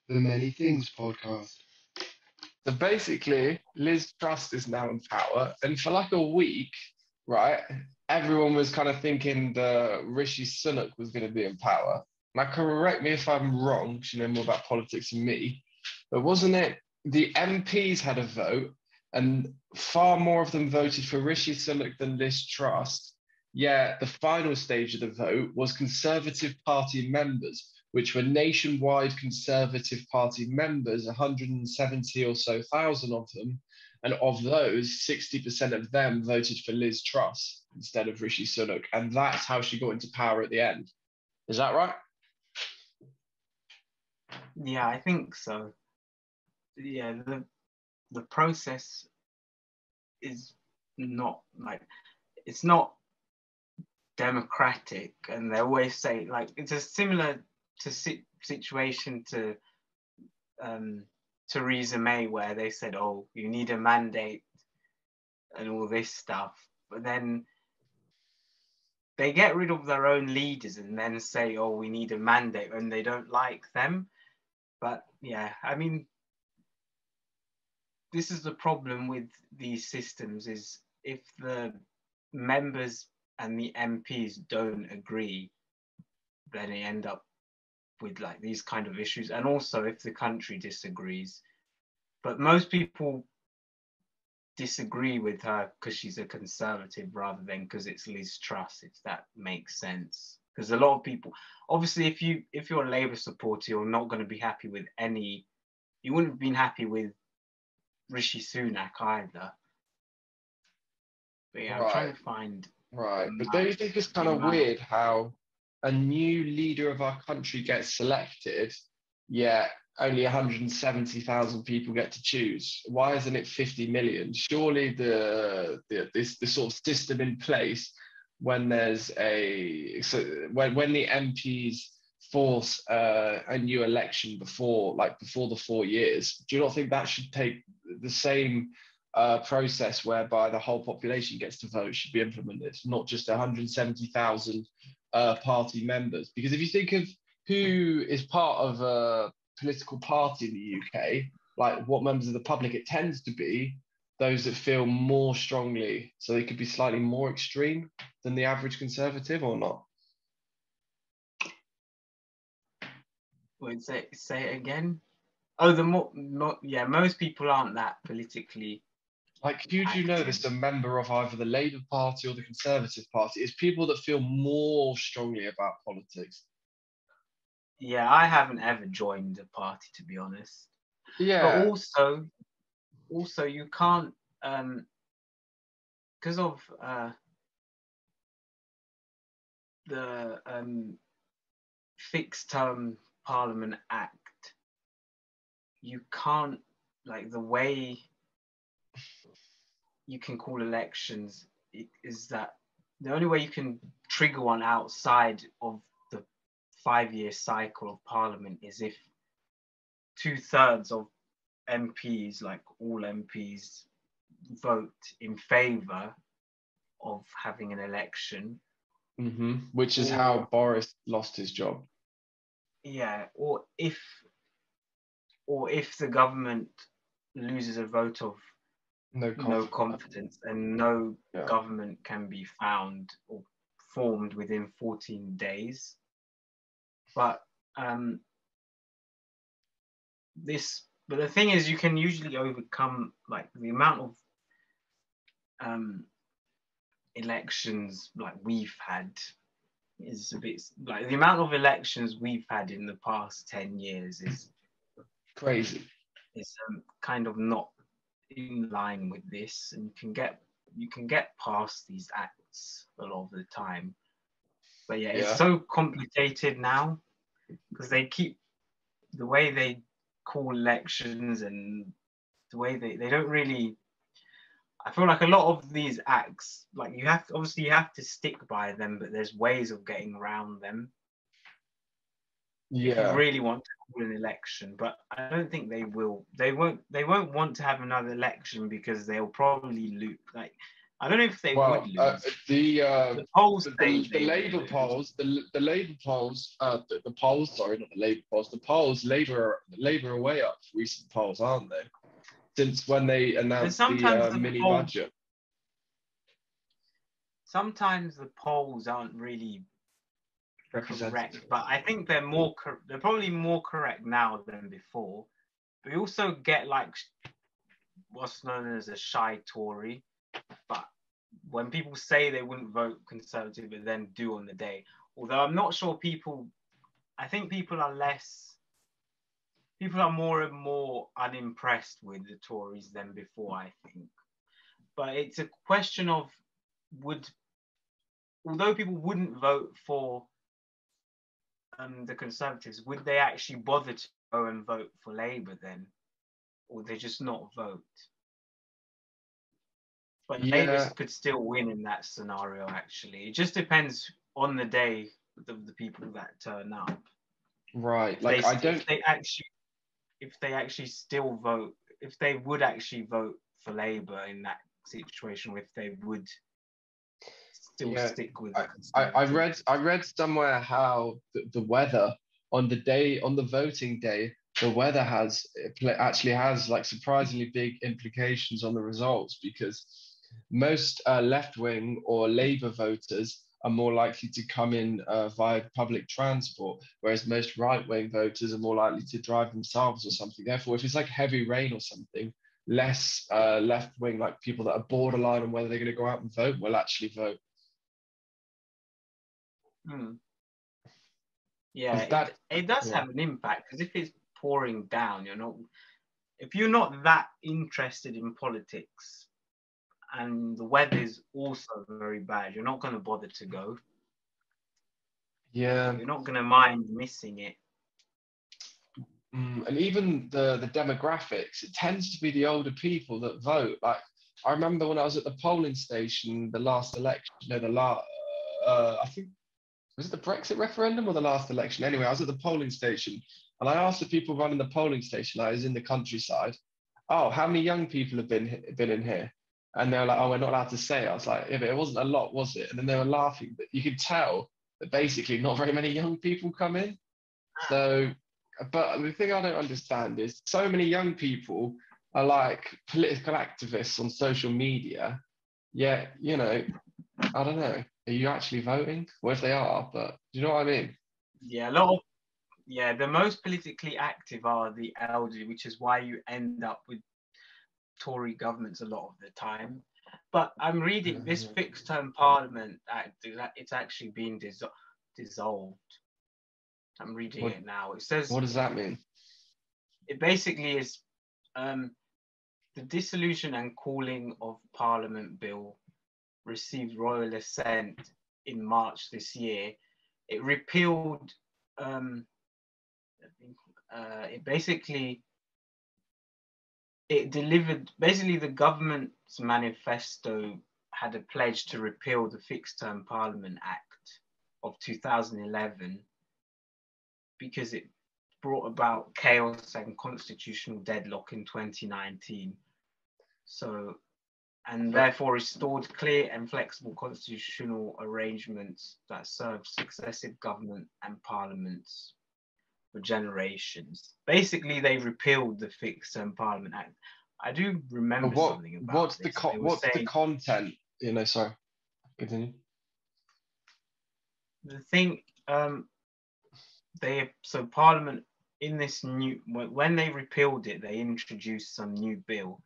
The Many Things podcast. So basically, Liz Truss is now in power, and for like a week, right, everyone was kind of thinking the Rishi Sunak was going to be in power. Now, correct me if I'm wrong, because you know more about politics than me, but wasn't it the MPs had a vote, and far more of them voted for Rishi Sunak than Liz Truss? Yeah, the final stage of the vote was Conservative Party members, which were nationwide Conservative Party members, 170 or so thousand of them. And of those, 60% of them voted for Liz Truss instead of Rishi Sunak. And that's how she got into power at the end. Is that right? Yeah, I think so. Yeah, the process is not like it's not democratic, and they always say like it's a similar to situation to Theresa May, where they said, "Oh, you need a mandate," and all this stuff, but then they get rid of their own leaders and then say, "Oh, we need a mandate," and they don't like them. But yeah, I mean, this is the problem with these systems: is if the members and the MPs don't agree, then they end up with like these kind of issues. And also if the country disagrees. But most people disagree with her because she's a conservative rather than because it's Liz Truss, if that makes sense. Because a lot of people, obviously, if you're a Labour supporter, you're not going to be happy with you wouldn't have been happy with Rishi Sunak either. But yeah, I'm trying to find. Right. But don't you think it's kind of weird how a new leader of our country gets selected, yet only 170,000 people get to choose? Why isn't it 50 million? Surely this sort of system in place when there's when the MPs force a new election before the 4 years, do you not think that should take the same process whereby the whole population gets to vote should be implemented, not just 170,000 party members? Because if you think of who is part of a political party in the UK, like what members of the public, it tends to be those that feel more strongly, so they could be slightly more extreme than the average Conservative, or not? Wait, say it again. Oh, most people aren't that politically. Like, who do you know that's a member of either the Labour Party or the Conservative Party? It's people that feel more strongly about politics. Yeah, I haven't ever joined a party, to be honest. Yeah. But also you can't, because of the Fixed Term Parliament Act, you can't, like, the way you can call elections is that the only way you can trigger one outside of the 5-year cycle of Parliament is if 2/3 of MPs, like all MPs, vote in favour of having an election. Which is how Boris lost his job. Yeah, or if the government loses a vote of no confidence, and no government can be found or formed within 14 days. But the thing is, you can usually overcome, like, the amount of elections like we've had is a bit, like, the amount of elections we've had in the past 10 years is crazy. It's kind of not in line with this, and you can get past these acts a lot of the time. But yeah, it's so complicated now because they keep the way they call elections and the way they don't really. I feel like a lot of these acts, like, you have to stick by them, but there's ways of getting around them. If you really want to call an election, but I don't think they will. They won't want to have another election because they'll probably lose. Like, I don't know if they Well, would lose. the polls the, say the, the they will Labour lose. polls, the Labour polls, the polls, sorry, not the Labour polls, the polls, Labour are way up recent polls, aren't they? Since when they But announced sometimes the the mini polls, budget. sometimes the polls aren't really Representative. correct, but I think they're probably more correct now than before. We also get like what's known as a shy Tory, but when people say they wouldn't vote Conservative but then do on the day, although I'm not sure I think people are more and more unimpressed with the Tories than before, I think. But it's a question of although people wouldn't vote for the Conservatives, would they actually bother to go and vote for Labour then? Or would they just not vote? But Labour could still win in that scenario, actually. It just depends on the day of the people that turn up. Right. If they actually still vote, if they would actually vote for Labour in that situation, or if they would still stick with the Conservatives. I read somewhere how the weather on the voting day, the weather actually has like surprisingly big implications on the results, because most left-wing or Labour voters are more likely to come in via public transport, whereas most right-wing voters are more likely to drive themselves or something. Therefore, if it's like heavy rain or something, less left-wing, like people that are borderline on whether they're going to go out and vote, will actually vote. Yeah, it does have an impact, because if it's pouring down, if you're not that interested in politics and the weather is also very bad, you're not going to bother to go. Yeah. You're not going to mind missing it. And even the demographics, it tends to be the older people that vote. Like, I remember when I was at the polling station, the last election, I think, was it the Brexit referendum or the last election? Anyway, I was at the polling station and I asked the people running the polling station, I was in the countryside, oh, how many young people have been in here? And they were like, oh, we're not allowed to say. I was like, yeah, but it wasn't a lot, was it? And then they were laughing, but you could tell that basically not very many young people come in. So, but the thing I don't understand is so many young people are like political activists on social media. Yeah, I don't know. Are you actually voting? Well, if they are, but do you know what I mean? Yeah, the most politically active are the elderly, which is why you end up with Tory governments a lot of the time. But I'm reading this fixed term Parliament Act, it's actually been dissolved. I'm reading it now. It says, what does that mean? It basically is the dissolution and calling of Parliament Bill received royal assent in March this year. It repealed, the government's manifesto had a pledge to repeal the Fixed Term Parliament Act of 2011 because it brought about chaos and constitutional deadlock in 2019. Therefore restored clear and flexible constitutional arrangements that served successive government and parliaments for generations. Basically, they repealed the Fixed Term Parliament Act. I do remember something about what's this. What's the content? Sorry, continue. The thing, Parliament in this when they repealed it, they introduced some new bill,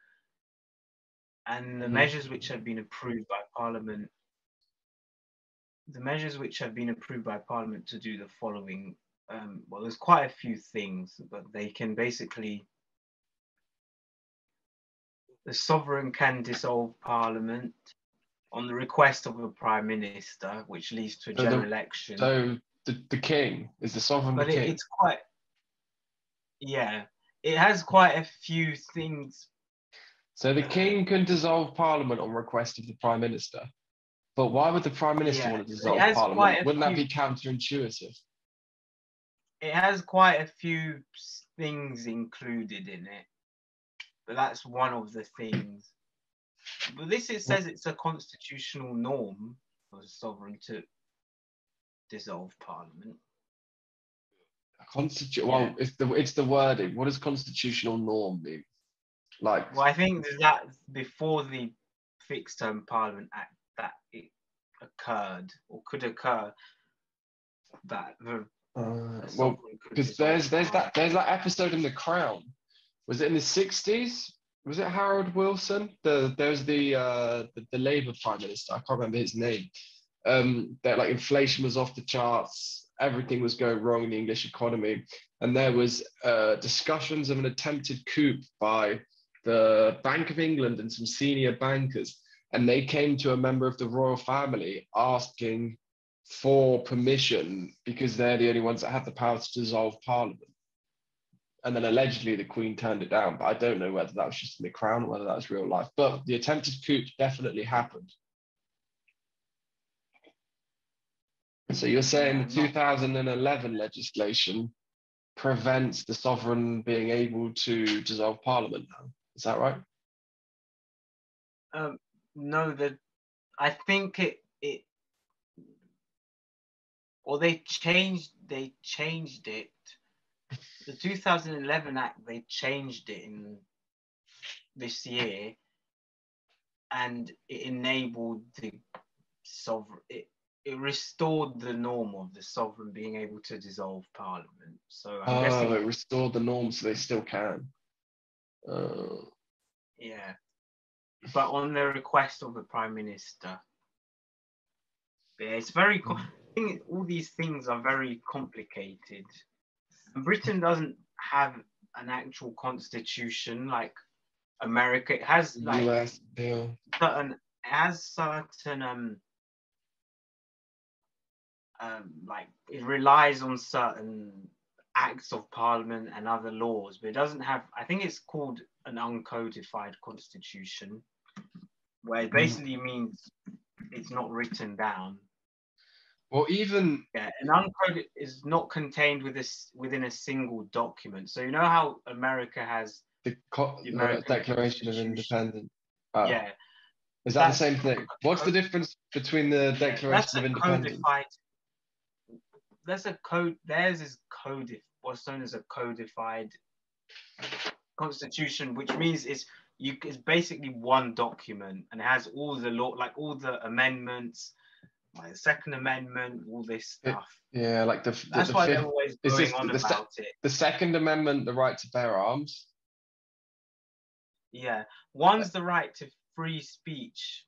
and the measures which have been approved by Parliament. The measures which have been approved by Parliament to do the following. There's quite a few things, but they can basically. The sovereign can dissolve Parliament on the request of a Prime Minister, which leads to a general election. So the King is the sovereign. But king. It's quite. Yeah, it has quite a few things. So the King can dissolve Parliament on request of the Prime Minister. But why would the Prime Minister want to dissolve Parliament? Wouldn't that be counterintuitive? It has quite a few things included in it. But that's one of the things. But this, it says it's a constitutional norm for the sovereign to dissolve parliament. Well, it's the wording. What does constitutional norm mean? Like, Well, I think that before the Fixed Term Parliament Act that it occurred or could occur, that the well, because dissolve there's parliament. that episode in The Crown. Was it in the 60s? Was it Harold Wilson? There's the Labour Prime Minister. I can't remember his name. That like inflation was off the charts, everything was going wrong in the English economy, and there was discussions of an attempted coup by the Bank of England and some senior bankers, and they came to a member of the royal family asking for permission because they're the only ones that have the power to dissolve parliament. And then allegedly the Queen turned it down, but I don't know whether that was just in The Crown or whether that was real life. But the attempted coup definitely happened. So you're saying the 2011 legislation prevents the sovereign being able to dissolve parliament now? Is that right? No, I think it or they changed it. The 2011 Act, they changed it in this year, and it enabled the sovereign. It restored the norm of the sovereign being able to dissolve parliament. So I'm guessing it restored the norm, so they still can. Yeah, but on the request of the Prime Minister. Yeah, it's very. I think all these things are very complicated. Britain doesn't have an actual constitution like America. It has like US deal. certain like it relies on certain acts of parliament and other laws, but it doesn't have. I think it's called an uncodified constitution, where it basically means it's not written down. Well, even an uncoded is not contained within a single document. So you know how America has the Declaration of Independence. Yeah. Is that the same thing? What's the difference between the Declaration of Independence? That's a code. Theirs is codified. What's known as a codified constitution, which means it's basically one document, and it has all the law, like all the amendments, like the Second Amendment, all this stuff. Like that's why they're always going on about it. The Second Amendment, the right to bear arms. Yeah, one's the right to free speech.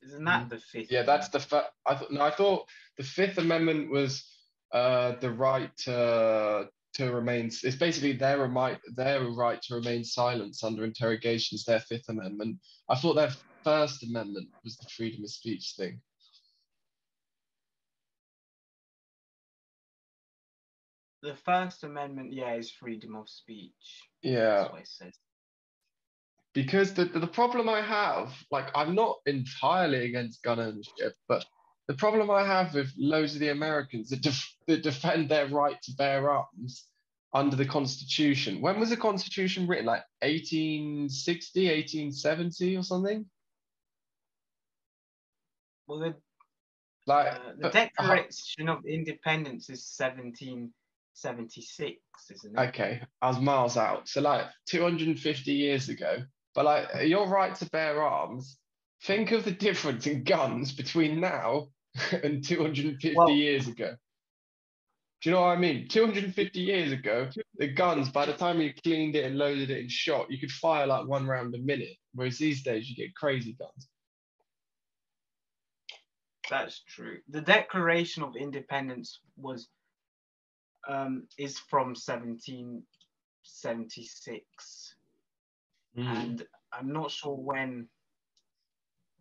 Isn't that the fifth? Yeah, that's the I thought the Fifth Amendment was the right to remain. It's basically their right to remain silent under interrogation is their Fifth Amendment. I thought their First Amendment was the freedom of speech thing. The First Amendment, is freedom of speech. Yeah. That's what it says. Because the problem I have, like, I'm not entirely against gun ownership, but the problem I have with loads of the Americans that defend their right to bear arms under the Constitution. When was the Constitution written? Like 1860, 1870 or something? Well, the Declaration of Independence is 1776, isn't it? Okay, I was miles out. So like 250 years ago. But like your right to bear arms, think of the difference in guns between now and 250 years ago. Do you know what I mean? 250 years ago, the guns, by the time you cleaned it and loaded it and shot, you could fire like one round a minute. Whereas these days you get crazy guns. That's true. The Declaration of Independence is from 1776. And I'm not sure when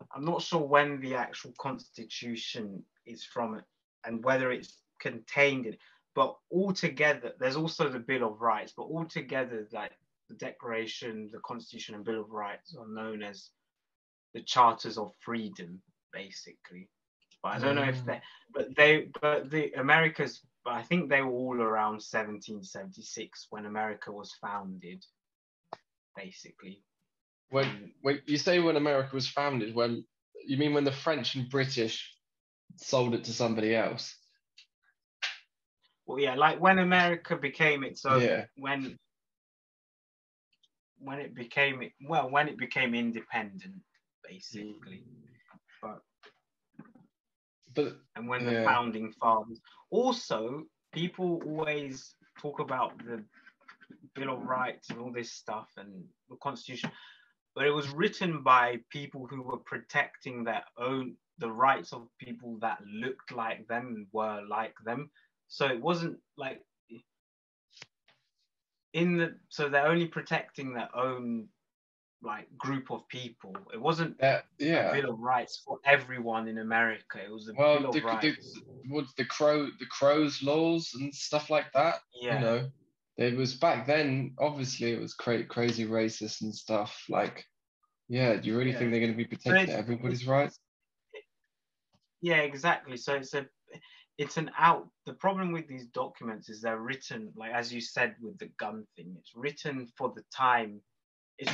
the actual Constitution is from it and whether it's contained in it. But altogether, there's also the Bill of Rights. But altogether, like the Declaration, the Constitution, and Bill of Rights are known as the Charters of Freedom, basically. But I don't know if the Americas. But I think they were all around 1776 when America was founded, basically. When you say when America was founded, when you mean when the French and British sold it to somebody else? Well, yeah, like when America became its own, Yeah. when it became independent, basically. But And when the yeah, founding fathers, also people always talk about the Bill of Rights and all this stuff and the Constitution, but it was written by people who were protecting the rights of people that looked like them and were like them. So it wasn't like so they're only protecting their own like group of people. It wasn't a yeah. Bill of Rights for everyone in America. It was a Well, Bill of Rights. the Crows laws and stuff like that. Yeah. You know, it was back then. Obviously, it was crazy racist and stuff. Like, yeah, do you really think they're going to be protecting everybody's rights? Yeah, exactly. So the problem with these documents is they're written, like as you said with the gun thing, it's written for the time. It's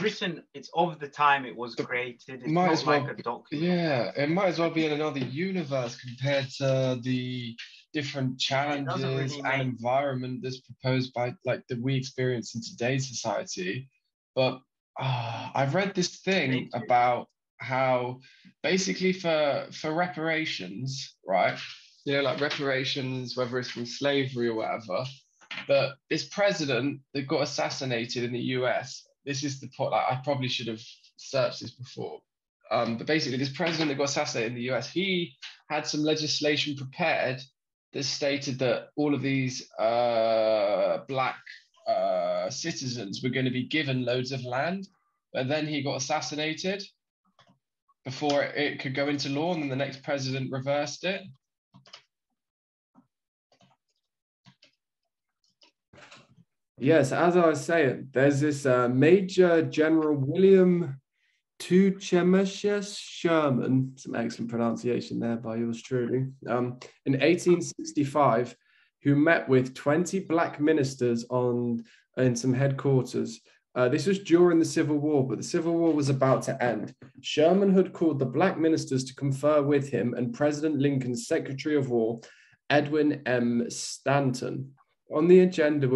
of the time it was created. It's not like a document. Yeah, it might as well be in another universe compared to the different challenges and environment that's proposed by like that we experience in today's society. But I've read this thing about how basically for reparations, right? You know, like reparations, whether it's from slavery or whatever, that this president that got assassinated in the US, this is the point, like, I probably should have searched this before. But basically, this president that got assassinated in the US, he had some legislation prepared that stated that all of these black citizens were going to be given loads of land. But then he got assassinated before it could go into law, and then the next president reversed it. Yes, as I was saying, there's this Major General William Toochemeshes Sherman, some excellent pronunciation there by yours truly, in 1865, who met with 20 black ministers in some headquarters. This was during the Civil War, but the Civil War was about to end. Sherman had called the black ministers to confer with him and President Lincoln's Secretary of War, Edwin M. Stanton. On the agenda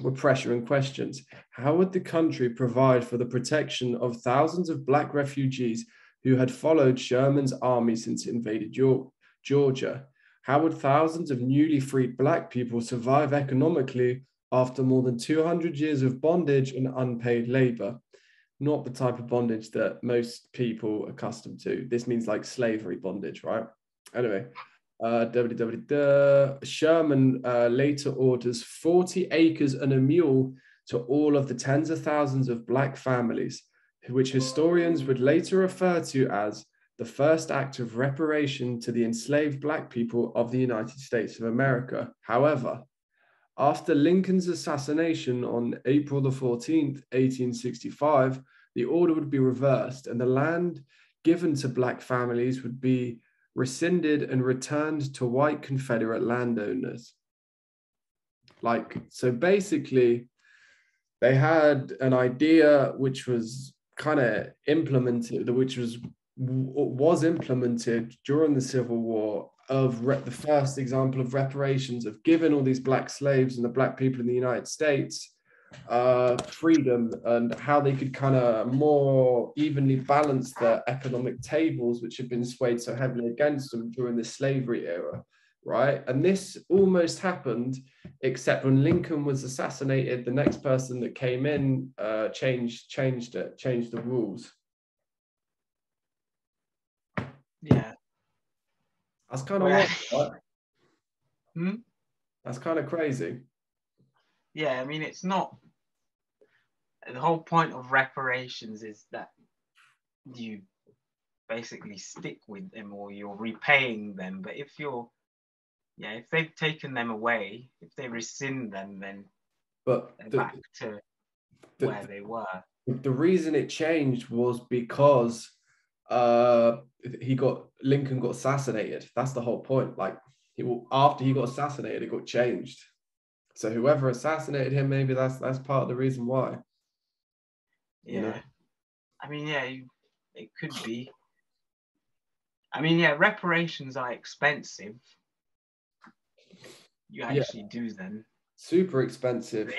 were pressure and questions. How would the country provide for the protection of thousands of black refugees who had followed Sherman's army since it invaded Georgia? How would thousands of newly freed black people survive economically after more than 200 years of bondage and unpaid labor? Not the type of bondage that most people are accustomed to. This means like slavery bondage, right? Anyway, Sherman later orders 40 acres and a mule to all of the tens of thousands of black families, which historians would later refer to as the first act of reparation to the enslaved black people of the United States of America. However, after Lincoln's assassination on April the 14th, 1865, the order would be reversed and the land given to black families would be rescinded and returned to white Confederate landowners. So basically, they had an idea which was kind of implemented, which was implemented during the Civil War of the first example of reparations, of giving all these black slaves and the black people in the United States freedom and how they could kind of more evenly balance their economic tables, which had been swayed so heavily against them during the slavery era, right? And this almost happened, except when Lincoln was assassinated, the next person that came in changed the rules. Yeah. That's kind of right? That's kind of crazy. Yeah, I mean, it's not. The whole point of reparations is that you basically stick with them or you're repaying them. But if they've taken them away, if they rescind them, then they're back to where they were. The reason it changed was because Lincoln got assassinated. That's the whole point. Like after he got assassinated, it got changed. So whoever assassinated him, maybe that's part of the reason why. Yeah. I mean, yeah, it could be. I mean, yeah, reparations are expensive. You Yeah, actually do them. super expensive.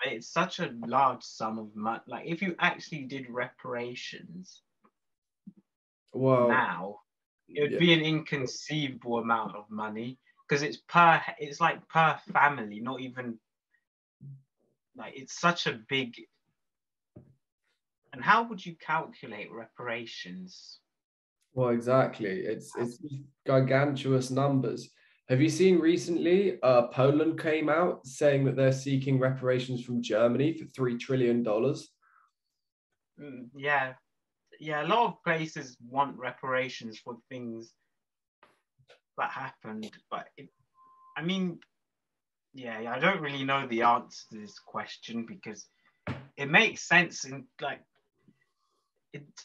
It's such a large sum of money. Like, if you actually did reparations Well, now, it would yeah, be an inconceivable amount of money because it's like per family, not even like it's such a big. And how would you calculate reparations? well, exactly. It's gargantuous numbers. Have you seen recently? Poland came out saying that they're seeking reparations from Germany for $3 trillion. Yeah, yeah. A lot of places want reparations for things that happened, but I mean, yeah, I don't really know the answer to this question because it makes sense in like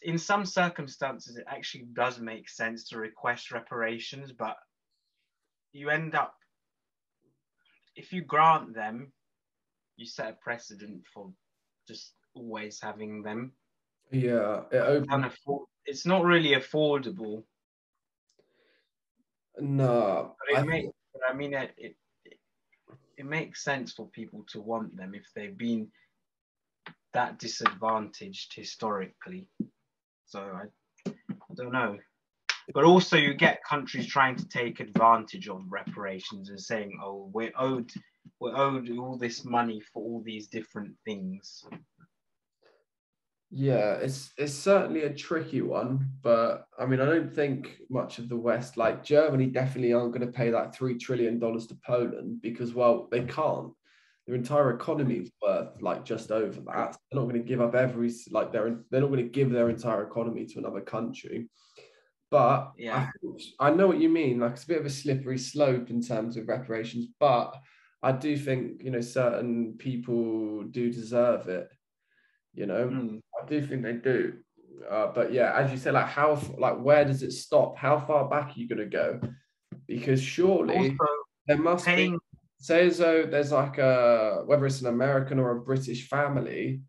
in some circumstances it actually does make sense to request reparations, but you end up if you grant them, you set a precedent for just always having them. Yeah, it opened. It's not really affordable, No, but I mean it makes sense for people to want them if they've been that disadvantaged historically. So I don't know. But also you get countries trying to take advantage of reparations and saying, oh, we're owed all this money for all these different things. Yeah, it's certainly a tricky one, but I mean, I don't think much of the West, like Germany, definitely aren't going to pay that $3 trillion to Poland because, well, they can't. Their entire economy is worth like just over that. They're not going to give up they're not going to give their entire economy to another country. But Yeah. I know what you mean. Like it's a bit of a slippery slope in terms of reparations, but I do think certain people do deserve it. I do think they do. But yeah, as you said, like where does it stop? How far back are you going to go? Because surely Also, there must be, paying say as though there's like whether it's an American or a British family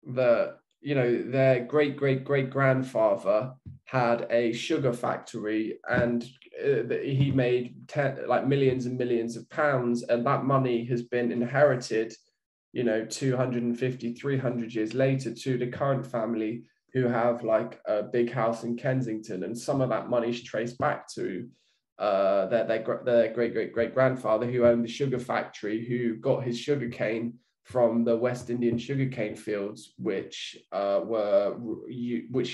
that their great great great grandfather had a sugar factory and he made like millions and millions of pounds, and that money has been inherited 250 300 years later to the current family who have like a big house in Kensington, and some of that money is traced back to their great great great grandfather who owned the sugar factory, who got his sugar cane from the West Indian sugarcane fields, which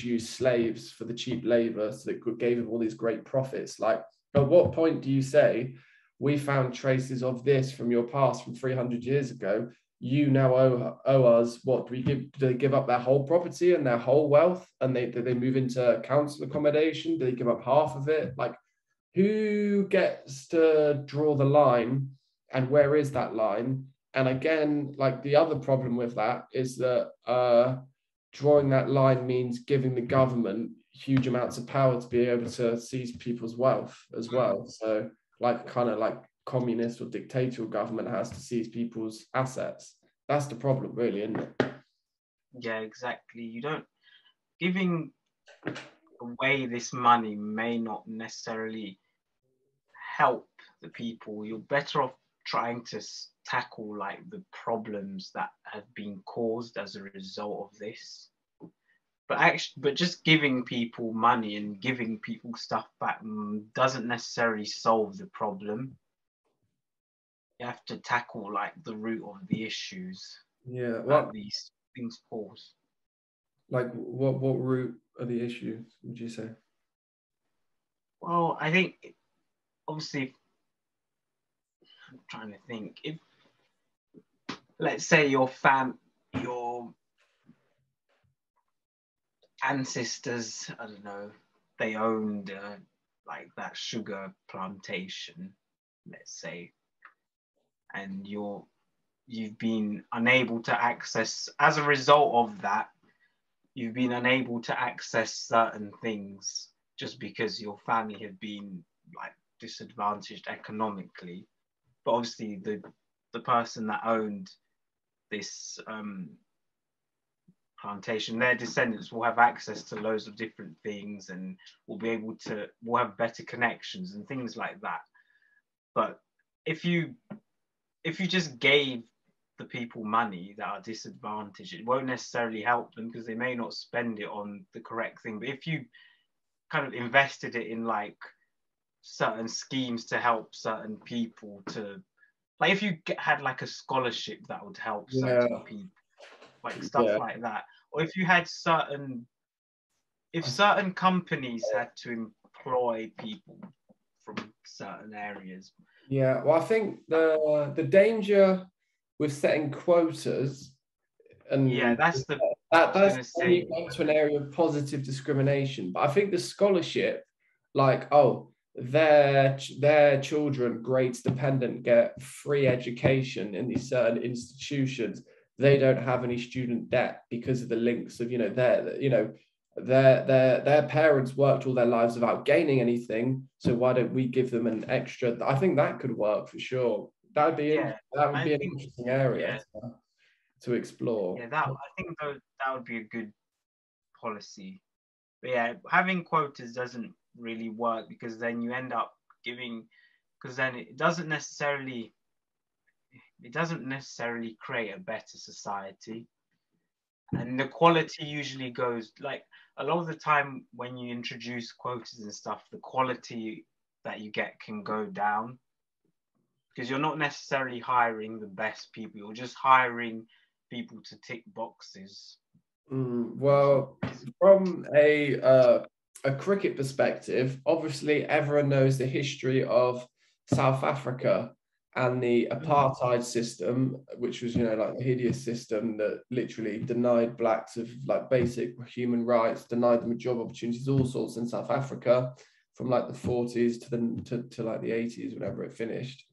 used slaves for the cheap labor, so that gave them all these great profits. Like, at what point do you say, we found traces of this from your past from 300 years ago? You now owe us what? Do they give up their whole property and their whole wealth, and do they move into council accommodation? Do they give up half of it? Like, who gets to draw the line, and where is that line? And again, like the other problem with that is that drawing that line means giving the government huge amounts of power to be able to seize people's wealth as well. So like kind of like communist or dictatorial government has to seize people's assets. That's the problem, really, isn't it? Yeah, exactly. You don't giving away this money may not necessarily help the people. You're better off trying to tackle like the problems that have been caused as a result of this. But just giving people money and giving people stuff back doesn't necessarily solve the problem. You have to tackle like the root of the issues Yeah. that these things cause. Like what root are the issues, would you say? Well, I think obviously I'm trying to think. If let's say your ancestors, I don't know, they owned like that sugar plantation, let's say, and you've been unable to access, as a result of that, you've been unable to access certain things just because your family have been like disadvantaged economically. But obviously the person that owned this plantation, their descendants will have access to loads of different things and will have better connections and things like that. But if you just gave the people money that are disadvantaged, it won't necessarily help them because they may not spend it on the correct thing. But if you kind of invested it in like certain schemes to help certain people, to like if you had like a scholarship that would help certain people, like stuff like that, or if you had certain companies had to employ people from certain areas. Yeah, well, I think the danger with setting quotas, and that's the that's when you go to an area of positive discrimination. But I think the scholarship, like, oh, their children, grades dependent, get free education in these certain institutions. They don't have any student debt because of the links of their parents worked all their lives without gaining anything. So why don't we give them an extra? I think that could work for sure. That would be an interesting area to explore. Yeah, I think that would be a good policy. But yeah, having quotas doesn't really work because then you end up because then it doesn't necessarily create a better society. And the quality usually goes, like, a lot of the time when you introduce quotas and stuff, the quality that you get can go down because you're not necessarily hiring the best people. You're just hiring people to tick boxes. Well, from a cricket perspective, obviously everyone knows the history of South Africa and the apartheid system, which was, like a hideous system that literally denied blacks of like basic human rights, denied them job opportunities, all sorts in South Africa from like the 40s to like the 80s, whenever it finished.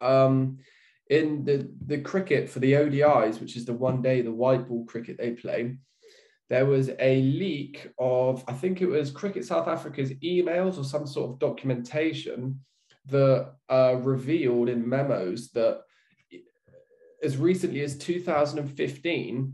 In the cricket for the ODIs, which is the one day, the white ball cricket they play, there was a leak of, I think it was Cricket South Africa's emails or some sort of documentation that revealed in memos that as recently as 2015,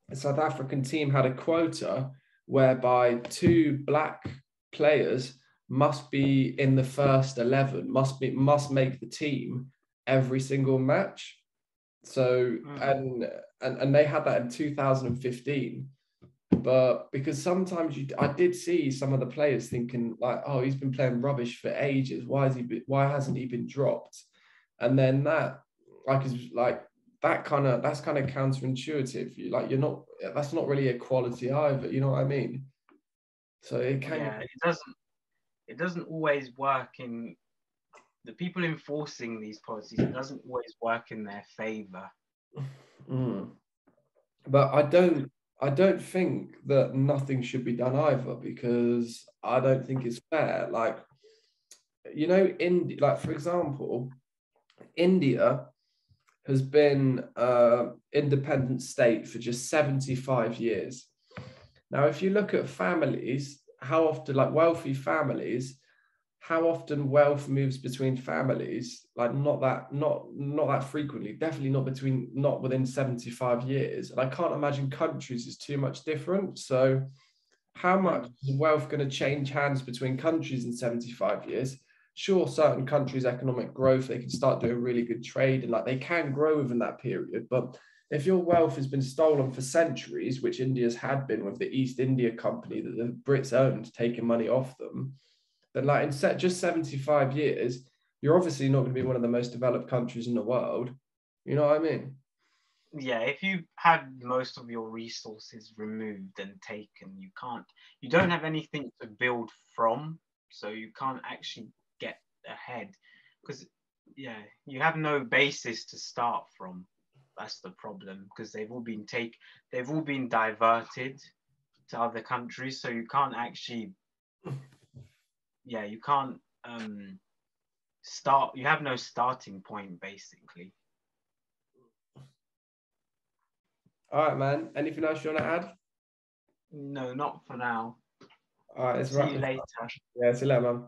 the South African team had a quota whereby 2 black players must be in the first 11, must make the team every single match. So and they had that in 2015. But because sometimes I did see some of the players thinking like, oh, he's been playing rubbish for ages. Why hasn't he been dropped? And then that that's kind of counterintuitive. That's not really equality either. You know what I mean? So it can. Yeah, it doesn't always work in the people enforcing these policies. It doesn't always work in their favor. But I don't think that nothing should be done either, because I don't think it's fair. Like, for example, India has been independent state for just 75 years. Now, if you look at families, how often, like wealthy families, how often wealth moves between families, like not that frequently, definitely not within 75 years. And I can't imagine countries is too much different. So how much is wealth going to change hands between countries in 75 years? Sure, certain countries' economic growth, they can start doing really good trade and like they can grow within that period. But if your wealth has been stolen for centuries, which India's had been with the East India Company that the Brits owned, taking money off them, then like in just 75 years, you're obviously not going to be one of the most developed countries in the world. You know what I mean? Yeah, if you had most of your resources removed and taken, you don't have anything to build from, so you can't actually get ahead because you have no basis to start from. That's the problem, because they've all been diverted to other countries, so you can't actually you can't start. You have no starting point, basically. All right, man. Anything else you want to add? No, not for now. All right, See you later. Yeah, see you later, man.